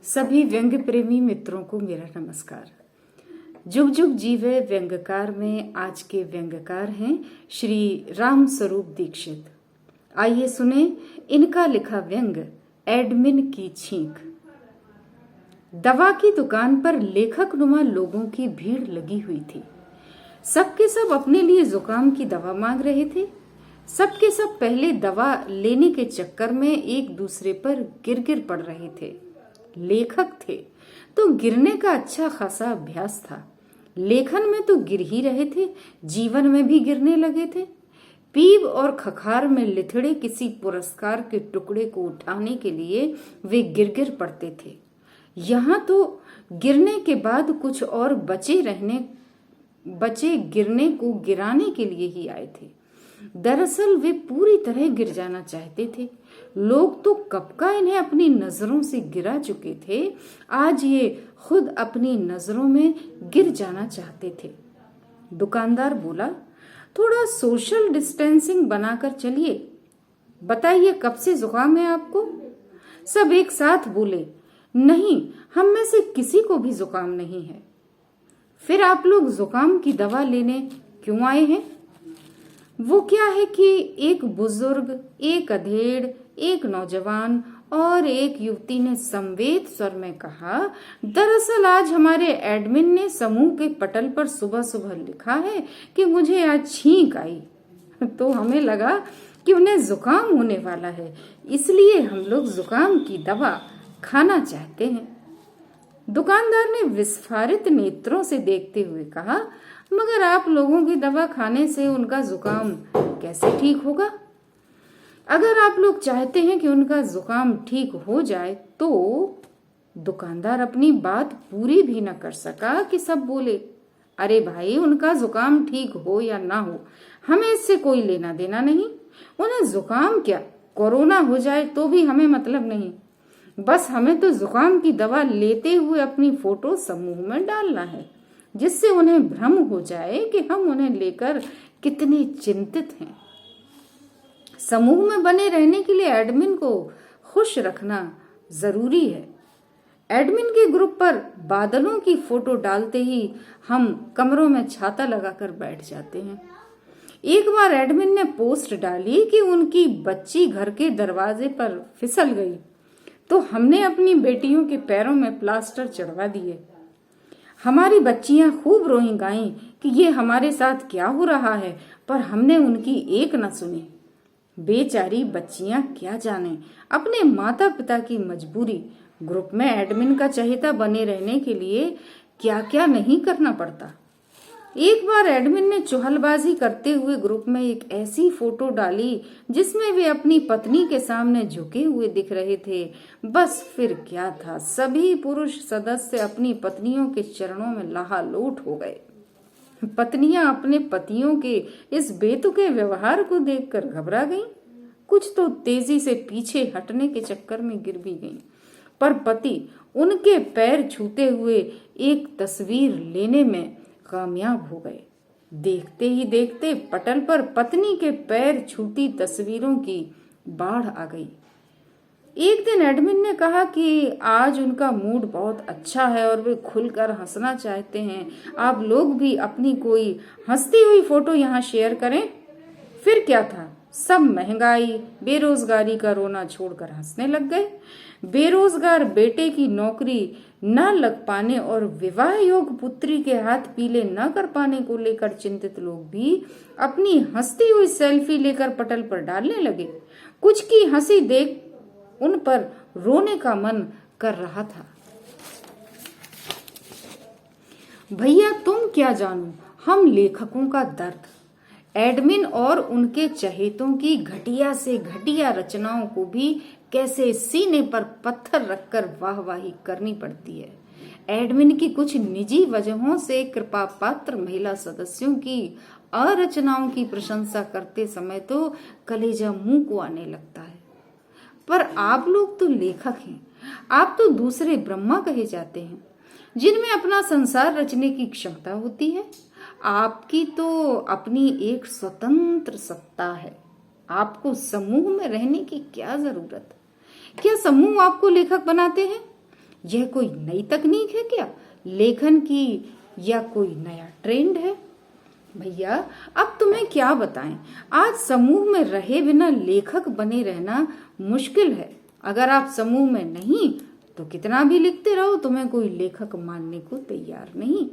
सभी व्यंग्य प्रेमी मित्रों को मेरा नमस्कार। जुग जुग जीवे व्यंग्यकार में आज के व्यंग्यकार हैं श्री राम स्वरूप दीक्षित। आइए सुने इनका लिखा व्यंग्य एडमिन की छींक। दवा की दुकान पर लेखक नुमा लोगों की भीड़ लगी हुई थी। सबके सब अपने लिए जुकाम की दवा मांग रहे थे। सबके सब पहले दवा लेने के चक्कर में एक दूसरे पर गिर गिर पड़ रहे थे। लेखक थे तो गिरने का अच्छा खासा अभ्यास था। लेखन में तो गिर ही रहे थे, जीवन में भी गिरने लगे थे। पीव और खखार में लिथड़े किसी पुरस्कार के टुकड़े को उठाने के लिए वे गिर गिर पड़ते थे। यहाँ तो गिरने के बाद कुछ और बचे गिरने को गिराने के लिए ही आए थे। दरअसल वे पूरी तरह गिर जाना चाहते थे। लोग तो कब का इन्हें अपनी नजरों से गिरा चुके थे, आज ये खुद अपनी नजरों में गिर जाना चाहते थे। दुकानदार बोला, थोड़ा सोशल डिस्टेंसिंग बनाकर चलिए। बताइए कब से जुकाम है आपको? सब एक साथ बोले, नहीं, हम में से किसी को भी जुकाम नहीं है। फिर आप लोग जुकाम की दवा लेने क्यों आए हैं? वो क्या है कि एक बुजुर्ग, एक अधेड़, एक नौजवान और एक युवती ने संवेद स्वर में कहा, दरअसल आज हमारे एडमिन ने समूह के पटल पर सुबह सुबह लिखा है कि मुझे आज छींक आई। तो हमें लगा कि उन्हें जुकाम होने वाला है, इसलिए हम लोग जुकाम की दवा खाना चाहते हैं। दुकानदार ने विस्फारित नेत्रों से देखते हुए कहा, मगर आप लोगों की दवा खाने से उनका जुकाम कैसे ठीक होगा? अगर आप लोग चाहते हैं कि उनका जुकाम ठीक हो जाए तो। दुकानदार अपनी बात पूरी भी न कर सका कि सब बोले, अरे भाई, उनका जुकाम ठीक हो या ना हो, हमें इससे कोई लेना देना नहीं। उन्हें जुकाम क्या, कोरोना हो जाए तो भी हमें मतलब नहीं। बस हमें तो जुकाम की दवा लेते हुए अपनी फोटो समूह में डालना है, जिससे उन्हें भ्रम हो जाए कि हम उन्हें लेकर कितने चिंतित हैं। समूह में बने रहने के लिए एडमिन को खुश रखना जरूरी है। एडमिन के ग्रुप पर बादलों की फोटो डालते ही हम कमरों में छाता लगाकर बैठ जाते हैं। एक बार एडमिन ने पोस्ट डाली कि उनकी बच्ची घर के दरवाजे पर फिसल गई, तो हमने अपनी बेटियों के पैरों में प्लास्टर चढ़वा दिए। हमारी बच्चियां खूब रोई गाईं कि ये हमारे साथ क्या हो रहा है, पर हमने उनकी एक न सुनी। बेचारी बच्चियां क्या जाने अपने माता पिता की मजबूरी। ग्रुप में एडमिन का चहेता बने रहने के लिए क्या क्या नहीं करना पड़ता। एक बार एडमिन ने चुहलबाजी करते हुए ग्रुप में एक ऐसी फोटो डाली जिसमें वे अपनी पत्नी के सामने झुके हुए दिख रहे थे। बस फिर क्या था, सभी पुरुष सदस्य अपनी पत्नियों के चरणों में लहालोट हो गए। पत्नियां अपने पतियों के इस बेतुके व्यवहार को देखकर घबरा गईं। कुछ तो तेजी से पीछे हटने के चक्कर में गिर भी गईं, पर पति उनके पैर छूते हुए एक तस्वीर लेने में कामयाब हो गए। देखते ही देखते पटल पर पत्नी के पैर छूती तस्वीरों की बाढ़ आ गई। एक दिन एडमिन ने कहा कि आज उनका मूड बहुत अच्छा है और वे खुलकर हंसना चाहते हैं। आप लोग भी अपनी कोई हंसती हुई फोटो यहाँ शेयर करें। फिर क्या था, सब महंगाई, बेरोजगारी का रोना छोड़कर हंसने लग गए। बेरोजगार बेटे की नौकरी न लग पाने और विवाह योग पुत्री के हाथ पीले न कर पाने को लेकर चिंतित लोग भी अपनी हंसती हुई सेल्फी लेकर पटल पर डालने लगे। कुछ की हंसी देख उन पर रोने का मन कर रहा था। भैया तुम क्या जानो हम लेखकों का दर्द। एडमिन और उनके चहेतों की घटिया से घटिया रचनाओं को भी कैसे सीने पर पत्थर रखकर वाहवाही करनी पड़ती है। एडमिन की कुछ निजी वजहों से कृपा पात्र महिला सदस्यों की अरचनाओं की प्रशंसा करते समय तो कलेजा मुंह को आने लगता है। पर आप लोग तो लेखक हैं, आप तो दूसरे ब्रह्मा कहे जाते हैं, जिनमें अपना संसार रचने की क्षमता होती है। आपकी तो अपनी एक स्वतंत्र सत्ता है। आपको समूह में रहने की क्या जरूरत? क्या समूह आपको लेखक बनाते हैं? यह कोई नई तकनीक है क्या लेखन की, या कोई नया ट्रेंड है? भैया अब तुम्हें क्या बताएं, आज समूह में रहे बिना लेखक बने रहना मुश्किल है। अगर आप समूह में नहीं तो कितना भी लिखते रहो, तुम्हें कोई लेखक मानने को तैयार नहीं।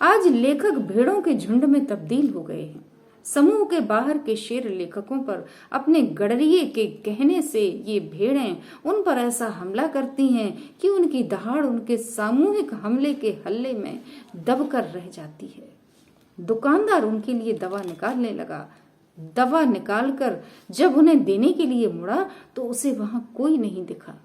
आज लेखक भेड़ों के झुंड में तब्दील हो गए हैं। समूह के बाहर के शेर लेखकों पर अपने गडरिये के कहने से ये भेड़ें उन पर ऐसा हमला करती हैं कि उनकी दहाड़ उनके सामूहिक हमले के हल्ले में दबकर रह जाती है। दुकानदार उनके लिए दवा निकालने लगा। दवा निकालकर जब उन्हें देने के लिए मुड़ा तो उसे वहां कोई नहीं दिखा।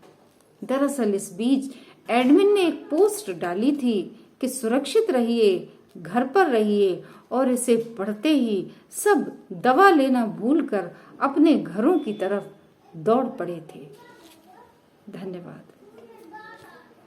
दरअसल इस बीच एडमिन ने एक पोस्ट डाली थी कि सुरक्षित रहिए, घर पर रहिए, और इसे पढ़ते ही सब दवा लेना भूलकर अपने घरों की तरफ दौड़ पड़े थे। धन्यवाद।